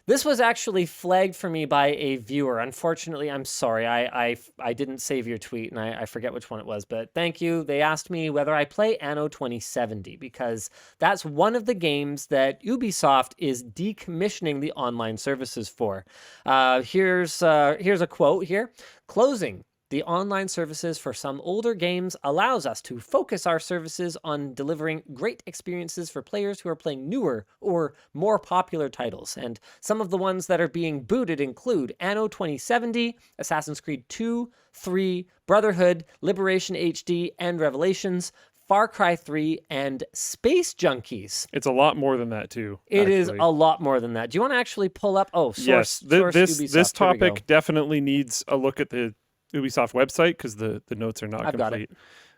This was actually flagged for me by a viewer. Unfortunately, I'm sorry. I didn't save your tweet, and I forget which one it was, but thank you. They asked me whether I play Anno 2070, because that's one of the games that Ubisoft is decommissioning the online services for. Here's a quote here. Closing the online services for some older games allows us to focus our services on delivering great experiences for players who are playing newer or more popular titles. And some of the ones that are being booted include Anno 2070, Assassin's Creed 2, 3, Brotherhood, Liberation HD, and Revelations, Far Cry 3, and Space Junkies. It's a lot more than that, too. It is a lot more than that. Do you want to actually pull up? Oh, source Ubisoft. This topic definitely needs a look at the Ubisoft website, because the notes are not complete.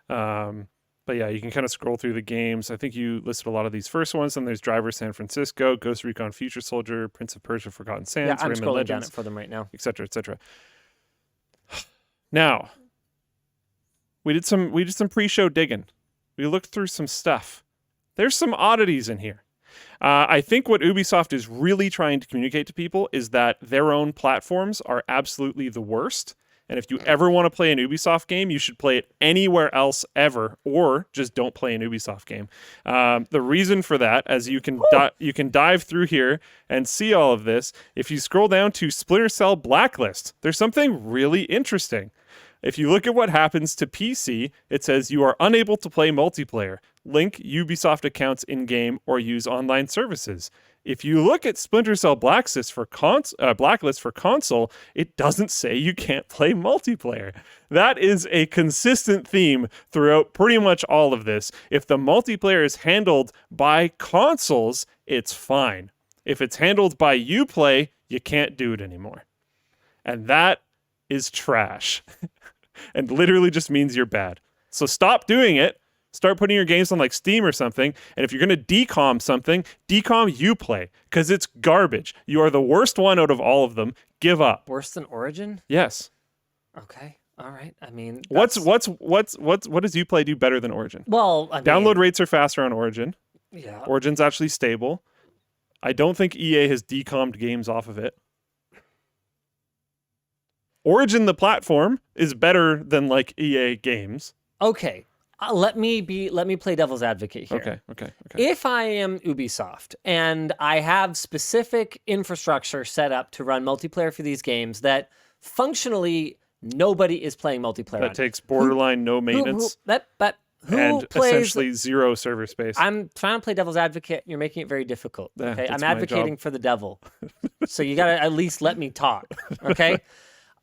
But yeah, you can kind of scroll through the games. I think you listed a lot of these first ones, and there's Driver San Francisco, Ghost Recon Future Soldier, Prince of Persia Forgotten Sands, I'm Rayman scrolling Legends, down it for them right now. etc., etc. Now, we did some pre-show digging. We looked through some stuff. There's some oddities in here. I think what Ubisoft is really trying to communicate to people is that their own platforms are absolutely the worst. And if you ever want to play an Ubisoft game, you should play it anywhere else ever, or just don't play an Ubisoft game. The reason for that, as you can you can dive through here and see all of this, if you scroll down to Splinter Cell Blacklist, there's something really interesting. If you look at what happens to PC, it says you are unable to play multiplayer, link Ubisoft accounts in-game, or use online services. If you look at Splinter Cell Blacklist for console, it doesn't say you can't play multiplayer. That is a consistent theme throughout pretty much all of this. If the multiplayer is handled by consoles, it's fine. If it's handled by Uplay, you can't do it anymore. And that is trash. And literally just means you're bad. So stop doing it. Start putting your games on like Steam or something. And if you're going to decom something, decom Uplay, because it's garbage. You are the worst one out of all of them. Give up. Worse than Origin? Yes. Okay. All right. I mean, what does Uplay do better than Origin? Well, download rates are faster on Origin. Yeah. Origin's actually stable. I don't think EA has decommed games off of it. Origin, the platform, is better than like EA games. Okay. Let me play devil's advocate here. Okay. If I am Ubisoft and I have specific infrastructure set up to run multiplayer for these games that functionally nobody is playing multiplayer that takes borderline no maintenance. Who plays, essentially zero server space. I'm trying to play devil's advocate. You're making it very difficult. Okay, I'm advocating for the devil, so you got to at least let me talk. Okay.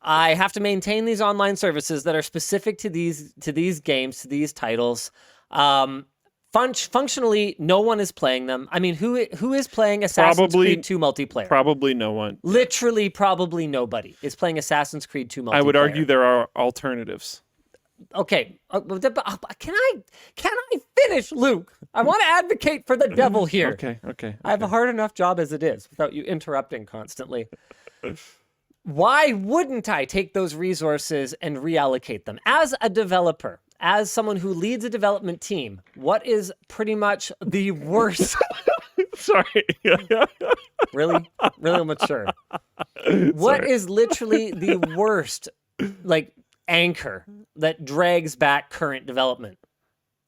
I have to maintain these online services that are specific to these games, to these titles. Functionally, no one is playing them. I mean, who is playing Assassin's Creed 2 multiplayer? Probably no one. Literally, probably nobody is playing Assassin's Creed 2 multiplayer. I would argue there are alternatives. Okay, can I finish, Luke? I want to advocate for the devil here. Okay. I have a hard enough job as it is without you interrupting constantly. Why wouldn't I take those resources and reallocate them? As a developer, as someone who leads a development team, what is pretty much the worst? Sorry. Really mature. What is literally the worst, like, anchor that drags back current development?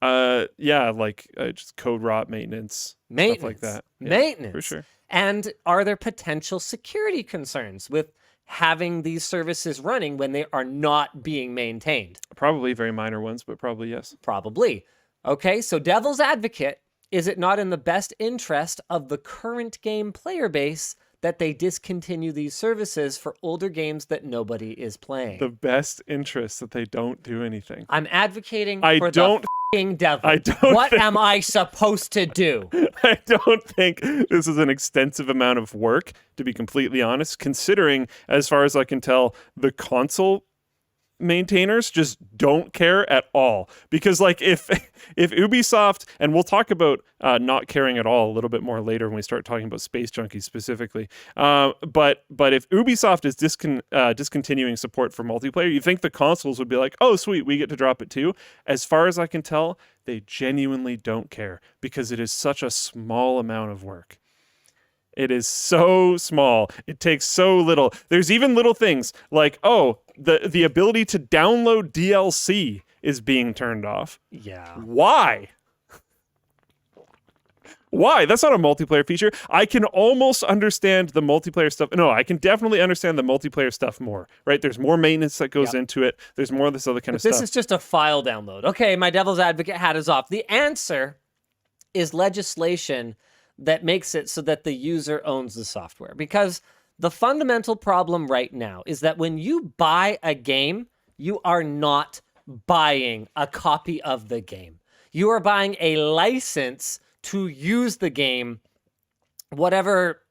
Just code rot maintenance, stuff like that. Yeah, maintenance, for sure. And are there potential security concerns with having these services running when they are not being maintained? Probably very minor ones, but probably yes. Probably. Okay, so devil's advocate, is it not in the best interest of the current game player base that they discontinue these services for older games that nobody is playing? The best interest that they don't do anything. I'm advocating for the f***ing devil. What am I supposed to do? I don't think this is an extensive amount of work, to be completely honest, considering, as far as I can tell, the console maintainers just don't care at all. Because like if Ubisoft, and we'll talk about not caring at all a little bit more later when we start talking about Space Junkies specifically, but if Ubisoft is discontinuing support for multiplayer, you think the consoles would be like, oh sweet, we get to drop it too? As far as I can tell, they genuinely don't care because it is such a small amount of work. It is so small. It takes so little. There's even little things like, oh, the ability to download DLC is being turned off. Yeah. Why? Why? That's not a multiplayer feature. I can almost understand the multiplayer stuff. No, I can definitely understand the multiplayer stuff more, right? There's more maintenance that goes into it. There's more of this other kind of stuff. This is just a file download. Okay, my devil's advocate hat is off. The answer is legislation that makes it so that the user owns the software. Because the fundamental problem right now is that when you buy a game, you are not buying a copy of the game. You are buying a license to use the game, whatever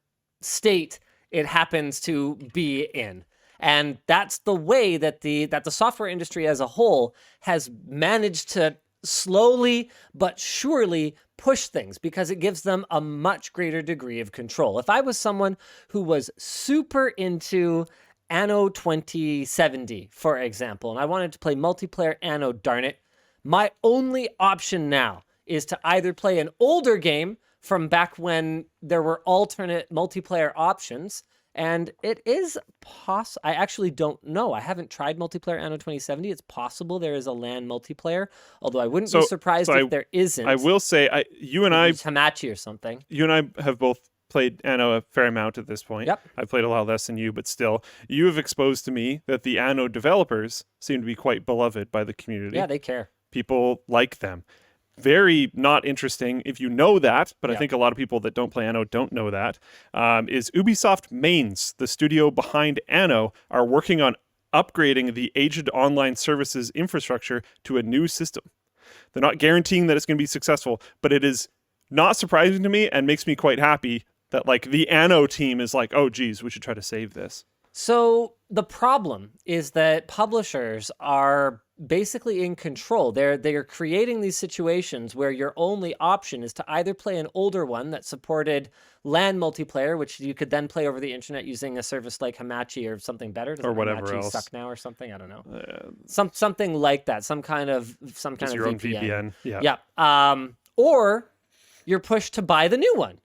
state it happens to be in. And that's the way that the software industry as a whole has managed to slowly but surely push things, because it gives them a much greater degree of control. If I was someone who was super into Anno 2070, for example, and I wanted to play multiplayer Anno, darn it, my only option now is to either play an older game from back when there were alternate multiplayer options, and it is possible. I actually don't know. I haven't tried multiplayer Anno 2070. It's possible there is a LAN multiplayer, although I wouldn't be surprised if there isn't. I will say, you and I... Hamachi or something. You and I have both played Anno a fair amount at this point. Yep. I've played a lot less than you, but still. You have exposed to me that the Anno developers seem to be quite beloved by the community. Yeah, they care. People like them. Very not interesting if you know that, but I think a lot of people that don't play Anno don't know that, is Ubisoft Mainz, the studio behind Anno, are working on upgrading the aged online services infrastructure to a new system. They're not guaranteeing that it's going to be successful, but it is not surprising to me and makes me quite happy that like the Anno team is like, oh, geez, we should try to save this. So the problem is that publishers are basically in control. They're creating these situations where your only option is to either play an older one that supported LAN multiplayer, which you could then play over the internet using a service like Hamachi or something better. Does or whatever Hamachi else suck now or something? I don't know. Something like that. Some kind of your own VPN. Yeah. Or you're pushed to buy the new one.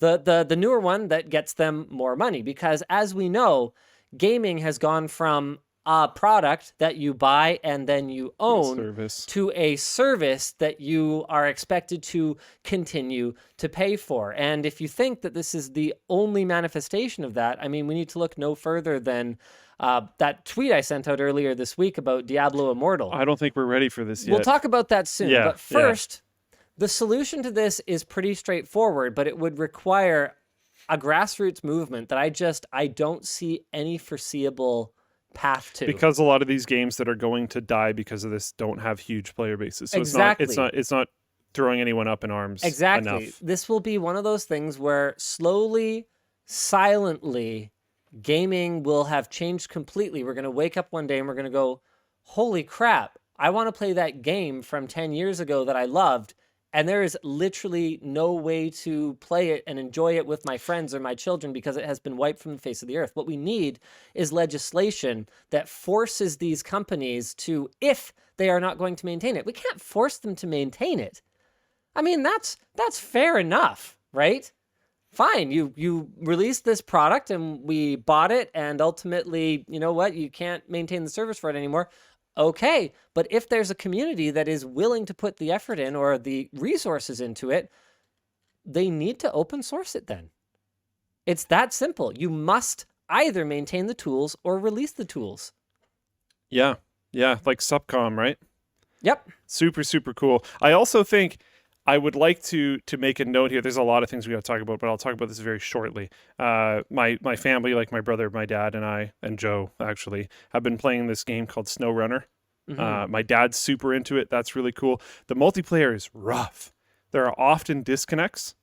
The newer one that gets them more money, because as we know, gaming has gone from a product that you buy and then you own to a service that you are expected to continue to pay for. And if you think that this is the only manifestation of that, I mean, we need to look no further than that tweet I sent out earlier this week about Diablo Immortal. I don't think we're ready for this yet. We'll talk about that soon. But first, the solution to this is pretty straightforward, but it would require a grassroots movement that I don't see any foreseeable path to. Because a lot of these games that are going to die because of this don't have huge player bases. So it's not throwing anyone up in arms enough. This will be one of those things where slowly, silently, gaming will have changed completely. We're going to wake up one day and we're going to go, holy crap, I want to play that game from 10 years ago that I loved, and there is literally no way to play it and enjoy it with my friends or my children because it has been wiped from the face of the earth. What we need is legislation that forces these companies to, if they are not going to maintain it. We can't force them to maintain it. I mean, that's fair enough, right? Fine, you released this product and we bought it, and ultimately, you know what, you can't maintain the service for it anymore. Okay, but if there's a community that is willing to put the effort in or the resources into it, they need to open source it then. It's that simple. You must either maintain the tools or release the tools. Yeah, like Subcom, right? Yep. Super, super cool. I also think I would like to make a note here. There's a lot of things we got to talk about, but I'll talk about this very shortly. My family, like my brother, my dad, and I, and Joe, actually, have been playing this game called SnowRunner. Mm-hmm. My dad's super into it. That's really cool. The multiplayer is rough. There are often disconnects,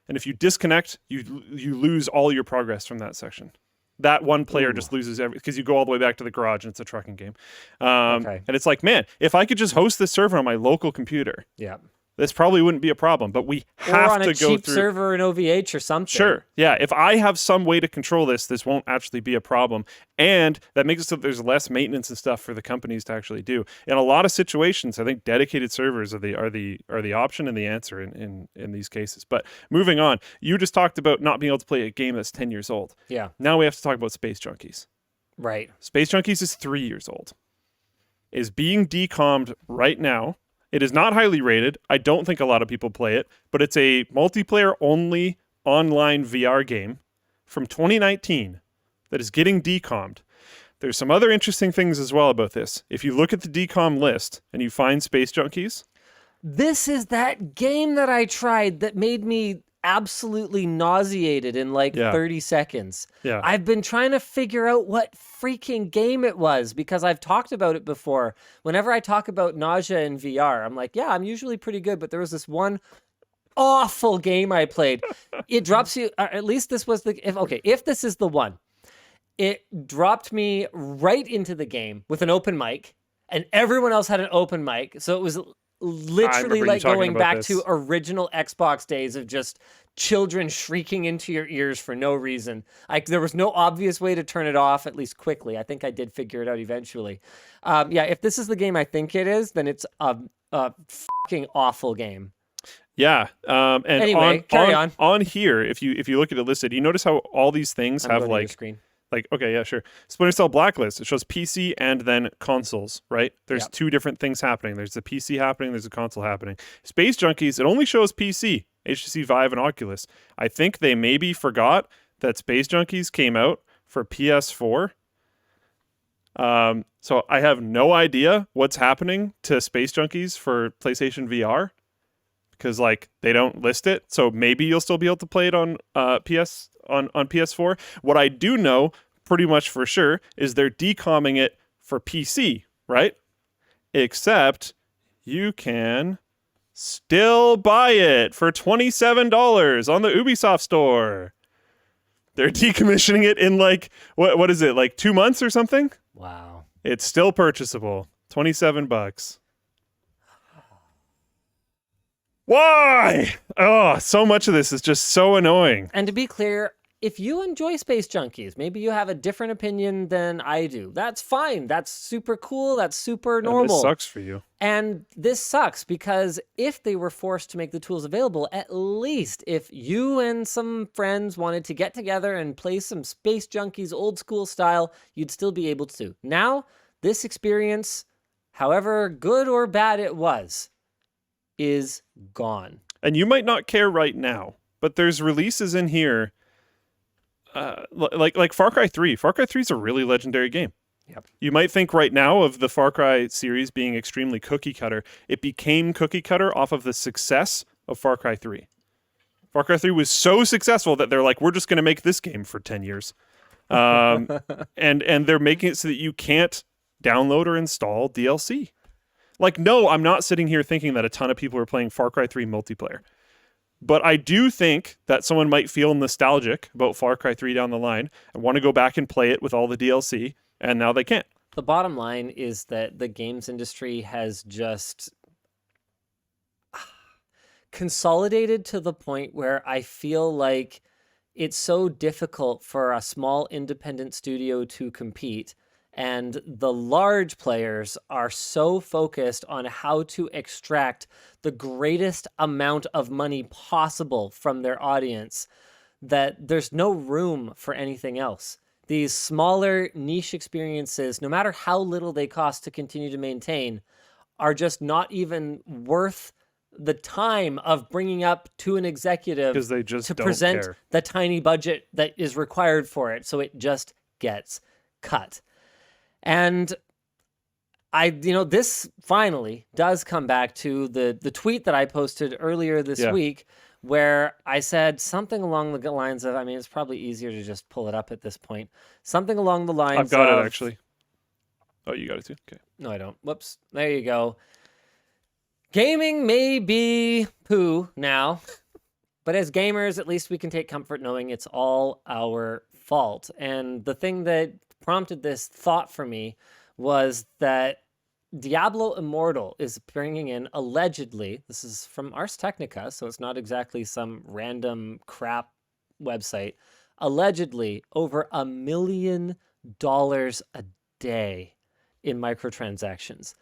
and if you disconnect, you lose all your progress from that section. That one player just loses because you go all the way back to the garage and it's a trucking game. And it's like, man, if I could just host this server on my local computer. Yeah. this probably wouldn't be a problem. But we Or have on to a go cheap through. server in OVH or something. Sure. Yeah. If I have some way to control this won't actually be a problem. And that makes it so that there's less maintenance and stuff for the companies to actually do. In a lot of situations, I think dedicated servers are the option and the answer in these cases. But moving on, you just talked about not being able to play a game that's 10 years old. Yeah. Now we have to talk about Space Junkies. Right. Space Junkies is 3 years old. Is being decommed right now. It is not highly rated. I don't think a lot of people play it, but it's a multiplayer only online VR game from 2019 that is getting decommed. There's some other interesting things as well about this. If you look at the decom list and you find Space Junkies, This is that game that I tried that made me absolutely nauseated in like Yeah. 30 seconds. yeah, I've been trying to figure out what freaking game it was because I've talked about it before. Whenever I talk about nausea in VR, I'm like, yeah, I'm usually pretty good, but there was this one awful game I played. It drops you, at least this was if this is the one, it dropped me right into the game with an open mic, and everyone else had an open mic. So it was literally remember you like talking going about back this. to original Xbox days of just children shrieking into your ears for no reason. There was no obvious way to turn it off, at least quickly. I think I did figure it out eventually. Yeah, if this is the game I think it is, then it's a fucking awful game. yeah. And Anyway, carry on. On here, if you look at it listed, you notice how all these things I'm have going to your like screen. okay, yeah, sure. Splinter Cell Blacklist, it shows PC and then consoles, right? There's Yep. two different things happening. There's the PC happening, there's a console happening. Space Junkies, it only shows PC, HTC Vive and Oculus. I think they maybe forgot that Space Junkies came out for PS4. So I have no idea what's happening to Space Junkies for PlayStation VR because like they don't list it. So maybe you'll still be able to play it on on PS4. What I do know pretty much for sure is they're decomming it for PC, right? Except you can still buy it for $27 on the Ubisoft store. They're decommissioning it in like what is it, like 2 months or something? Wow. It's still purchasable. $27. Why? Oh, so much of this is just so annoying. And to be clear, if you enjoy Space Junkies, maybe you have a different opinion than I do. That's fine. That's super cool. That's super And normal. this sucks for you. And this sucks because if they were forced to make the tools available, at least if you and some friends wanted to get together and play some Space Junkies old school style, you'd still be able to. Now, this experience, however good or bad it was, is gone. And you might not care right now, but there's releases in here like Far Cry 3. Far Cry 3 is a really legendary game. Yep. You might think right now of the Far Cry series being extremely cookie cutter. It became cookie cutter off of the success of Far Cry 3. Far Cry 3 was so successful that they're like, we're just going to make this game for 10 years. And they're making it so that you can't download or install DLC. Like, no, I'm not sitting here thinking that a ton of people are playing Far Cry 3 multiplayer. But I do think that someone might feel nostalgic about Far Cry 3 down the line and want to go back and play it with all the DLC, and now they can't. The bottom line is that the games industry has just consolidated to the point where I feel like it's so difficult for a small independent studio to compete. And the large players are so focused on how to extract the greatest amount of money possible from their audience that there's no room for anything else. These smaller niche experiences, no matter how little they cost to continue to maintain, are just not even worth the time of bringing up to an executive Because they just to don't present care. the tiny budget that is required for it. So it just gets cut. And this finally does come back to the tweet that I posted earlier this week, where I said something along the lines of, it's probably easier to just pull it up at this point. Something along the lines I've got of, it, actually. Oh, you got it too? Okay. No, I don't. Whoops. There you go. Gaming may be poo now, but as gamers, at least we can take comfort knowing it's all our fault. And the thing that prompted this thought for me was that Diablo Immortal is bringing in, allegedly, this is from Ars Technica, so it's not exactly some random crap website, allegedly over $1 million a day in microtransactions.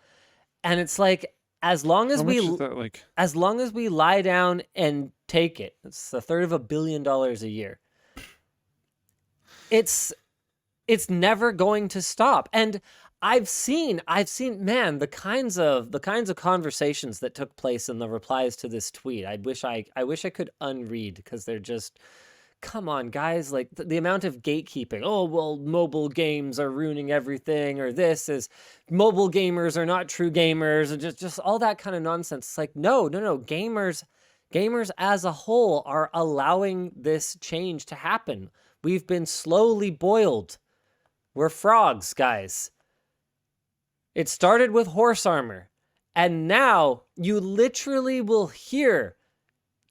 And it's like, as long as How much is that like? as long as we lie down and take it, it's a third of $1 billion a year. It's never going to stop. And I've seen, man, the kinds of conversations that took place in the replies to this tweet. I wish I could unread, because they're just, come on, guys, like the amount of gatekeeping. Oh, well, mobile games are ruining everything, or this is, mobile gamers are not true gamers, and just all that kind of nonsense. It's like, no. Gamers as a whole are allowing this change to happen. We've been slowly boiled. We're frogs, guys. It started with horse armor, and now you literally will hear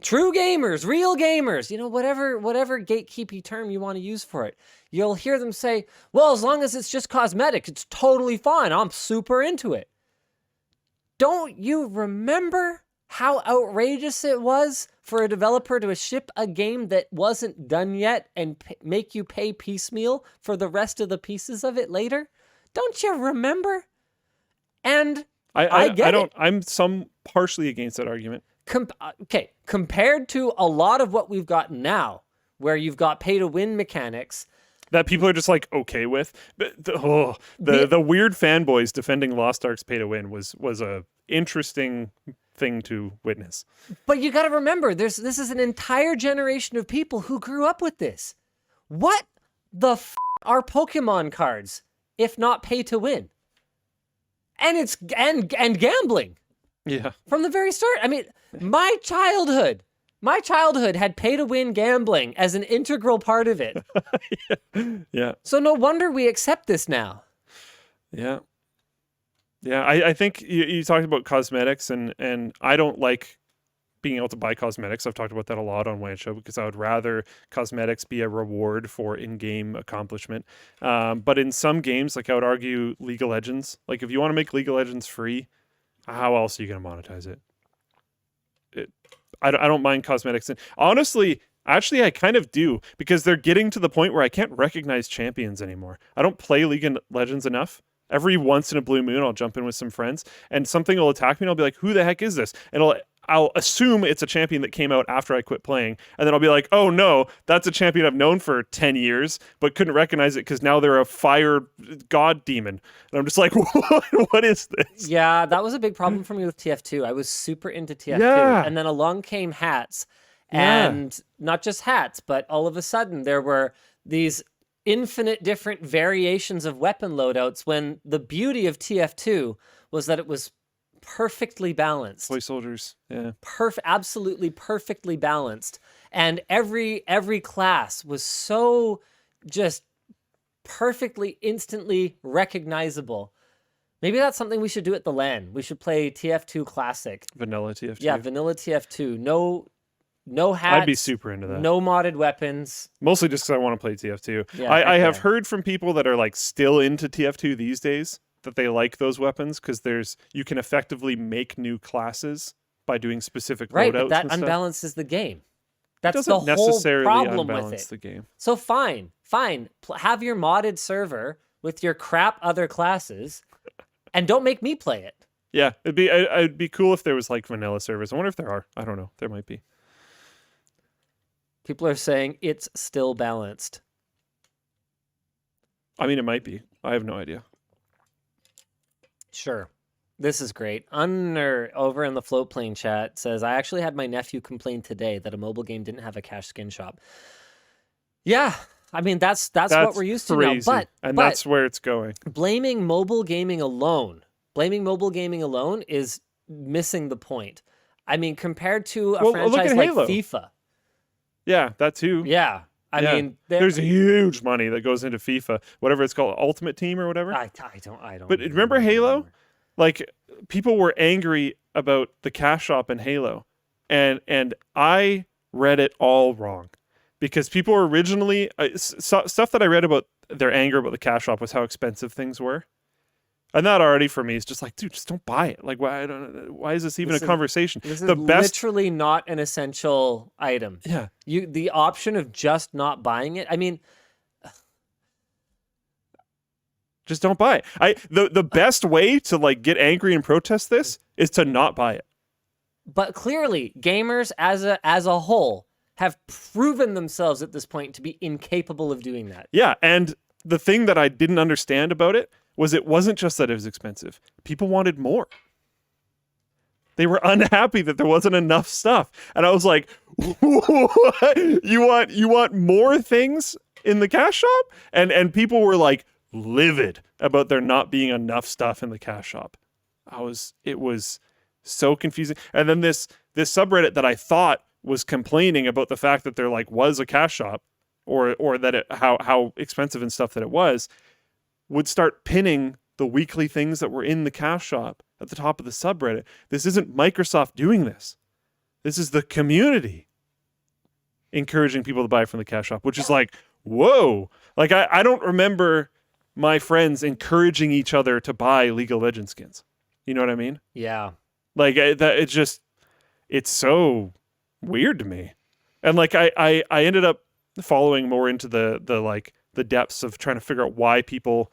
true gamers, real gamers, whatever gatekeepy term you want to use for it. You'll hear them say, well, as long as it's just cosmetic, it's totally fine. I'm super into it. Don't you remember how outrageous it was for a developer to ship a game that wasn't done yet and make you pay piecemeal for the rest of the pieces of it later? Don't you remember? And I get it. I'm partially against that argument. Okay, compared to a lot of what we've got now, where you've got pay-to-win mechanics that people are just like okay with, but the weird fanboys defending Lost Ark's pay-to-win was a interesting thing to witness. But you got to remember, this is an entire generation of people who grew up with this. What the are Pokemon cards if not pay-to-win? And it's and gambling. Yeah. From the very start. I mean, my childhood had pay-to-win gambling as an integral part of it. Yeah. So no wonder we accept this now. Yeah. Yeah, I think you talked about cosmetics, and I don't like being able to buy cosmetics. I've talked about that a lot on Wayne Show, because I would rather cosmetics be a reward for in-game accomplishment. But in some games, like I would argue League of Legends, like if you want to make League of Legends free, how else are you going to monetize it? I don't mind cosmetics. And honestly, actually, I kind of do, because they're getting to the point where I can't recognize champions anymore. I don't play League of Legends enough. Every once in a blue moon, I'll jump in with some friends, and something will attack me, and I'll be like, who the heck is this? And I'll assume it's a champion that came out after I quit playing, and then I'll be like, oh no, that's a champion I've known for 10 years, but couldn't recognize it because now they're a fire god demon. And I'm just like, what is this? Yeah, that was a big problem for me with TF2. I was super into TF2, and then along came hats, and not just hats, but all of a sudden there were these infinite different variations of weapon loadouts, when the beauty of TF2 was that it was perfectly balanced. Toy soldiers, yeah. Absolutely perfectly balanced. And every class was so just perfectly, instantly recognizable. Maybe that's something we should do at the LAN. We should play TF2 Classic. Vanilla TF2. Yeah, vanilla TF2. No hats. I'd be super into that. No modded weapons. Mostly just because I want to play TF2. Yeah, I have heard from people that are like still into TF2 these days that they like those weapons, because you can effectively make new classes by doing specific right, loadouts. But that and unbalances the game. That's the whole necessarily problem unbalance with it. The game. So fine. Have your modded server with your crap other classes, and don't make me play it. Yeah, it'd be cool if there was like vanilla servers. I wonder if there are. I don't know. There might be. People are saying it's still balanced. I mean, it might be. I have no idea. Sure. This is great. Unner over in the float plane chat says, I actually had my nephew complain today that a mobile game didn't have a cash skin shop. Yeah. I mean, that's what we're used crazy. To now. But that's where it's going. Blaming mobile gaming alone is missing the point. I mean, compared to a franchise like Halo. FIFA. Yeah, that too. Yeah. I mean, there's huge money that goes into FIFA, whatever it's called, Ultimate Team or whatever. I don't. But remember Halo? Like, people were angry about the cash shop in Halo, and I read it all wrong, because people were originally stuff that I read about their anger about the cash shop was how expensive things were. And that already for me is just like, dude, just don't buy it. Like, why is this even a conversation? This The is best, literally not an essential item. yeah, The option of just not buying it. I mean, just don't buy it. The best way to like get angry and protest this is to not buy it. but clearly, gamers as a whole have proven themselves at this point to be incapable of doing that. Yeah, and the thing that I didn't understand about it wasn't just that it was expensive. People wanted more. They were unhappy that there wasn't enough stuff. And I was like, what? You want more things in the cash shop? And people were like livid about there not being enough stuff in the cash shop. It was so confusing. And then this subreddit that I thought was complaining about the fact that there like was a cash shop or that how expensive and stuff that it was, would start pinning the weekly things that were in the cash shop at the top of the subreddit. This isn't Microsoft doing this. This is the community encouraging people to buy from the cash shop, which is like, whoa. Like, I don't remember my friends encouraging each other to buy League of Legends skins. You know what I mean? Yeah. Like, it's so weird to me. And like, I ended up following more into the depths of trying to figure out why people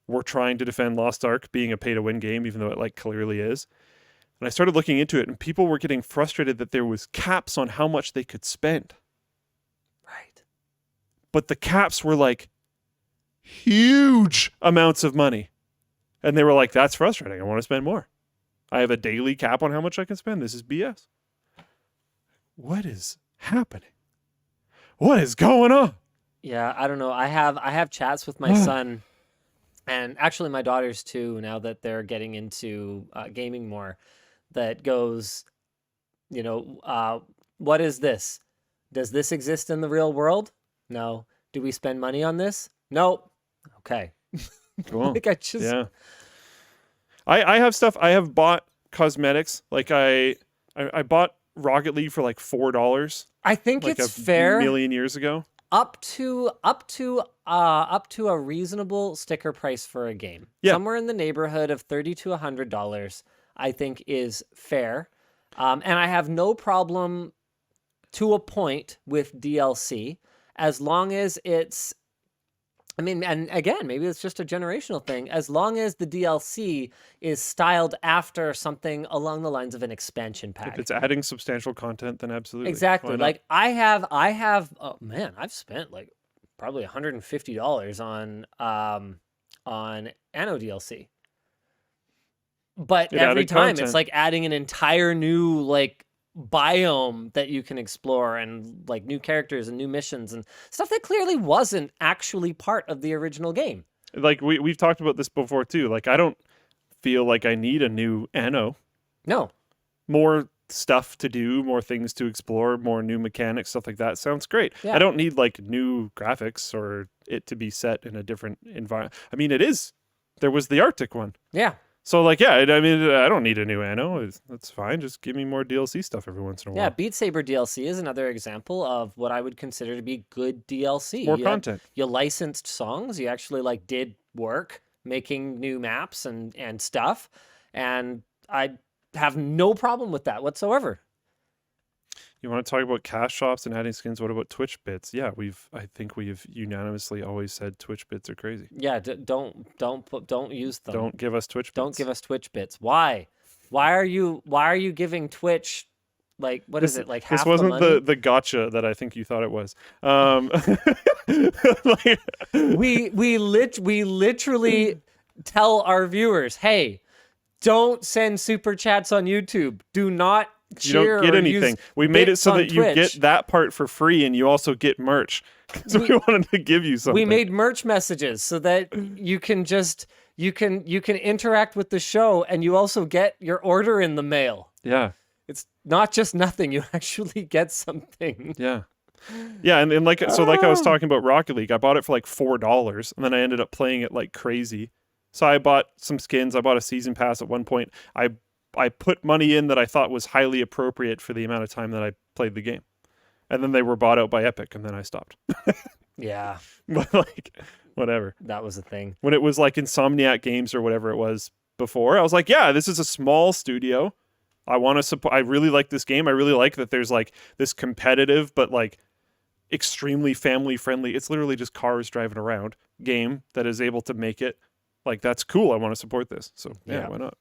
were trying to defend Lost Ark being a pay-to-win game, even though it like clearly is. And I started looking into it, and people were getting frustrated that there was caps on how much they could spend. Right. But the caps were like huge amounts of money. And they were like, that's frustrating. I want to spend more. I have a daily cap on how much I can spend. This is BS. What is happening? What is going on? Yeah, I don't know. I have chats with my son, and actually my daughters too, now that they're getting into gaming more, that goes, what is this? Does this exist in the real world? No. Do we spend money on this? Nope. Okay. Cool. Like, I just... Yeah. I have stuff. I have bought cosmetics. Like I bought Rocket League for like $4. I think like it's a fair. million years ago. Up to a reasonable sticker price for a game. Yeah. Somewhere in the neighborhood of $30 to $100, I think is fair. And I have no problem to a point with DLC, as long as it's, I mean, and again, maybe it's just a generational thing, as long as the DLC is styled after something along the lines of an expansion pack. If it's adding substantial content, then absolutely. Exactly. Like I have, oh man, I've spent like probably $150 on Anno DLC. But every time content. it's like adding an entire new like biome that you can explore, and like new characters and new missions and stuff that clearly wasn't actually part of the original game. Like we've talked about this before too. Like I don't feel like I need a new Anno. No. More stuff to do, more things to explore, more new mechanics, stuff like that sounds great. Yeah. I don't need like new graphics or it to be set in a different environment. I mean, there was the Arctic one. Yeah. So like, yeah, I mean, I don't need a new Anno. That's fine. Just give me more DLC stuff every once in a while. Yeah, Beat Saber DLC is another example of what I would consider to be good DLC. More content. You licensed songs. You actually like did work making new maps and stuff, and I have no problem with that whatsoever. You want to talk about cash shops and adding skins? What about Twitch bits? Yeah, I think we've unanimously always said Twitch bits are crazy. Yeah, don't use them. Don't give us Twitch bits. Don't give us Twitch bits. Why? Why are you giving Twitch like is it like half this wasn't the money? the gotcha that I think you thought it was. We literally tell our viewers, hey, don't send super chats on YouTube. Do not you don't get anything. We made it so that you Twitch. get that part for free and you also get merch. So we wanted to give you something. We made merch messages so that you can just you can interact with the show, and you also get your order in the mail. Yeah. It's not just nothing. You actually get something. Yeah. Yeah, and like I was talking about Rocket League, I bought it for like $4 and then I ended up playing it like crazy. So I bought some skins, I bought a season pass at one point. I put money in that I thought was highly appropriate for the amount of time that I played the game. And then they were bought out by Epic and then I stopped. Yeah. But like whatever. That was a thing. When it was like Insomniac Games or whatever it was before, I was like, yeah, this is a small studio. I want to support. I really like this game. I really like that there's like this competitive but like extremely family friendly. It's literally just cars driving around game that is able to make it like that's cool. I want to support this. So yeah, Yeah. why not?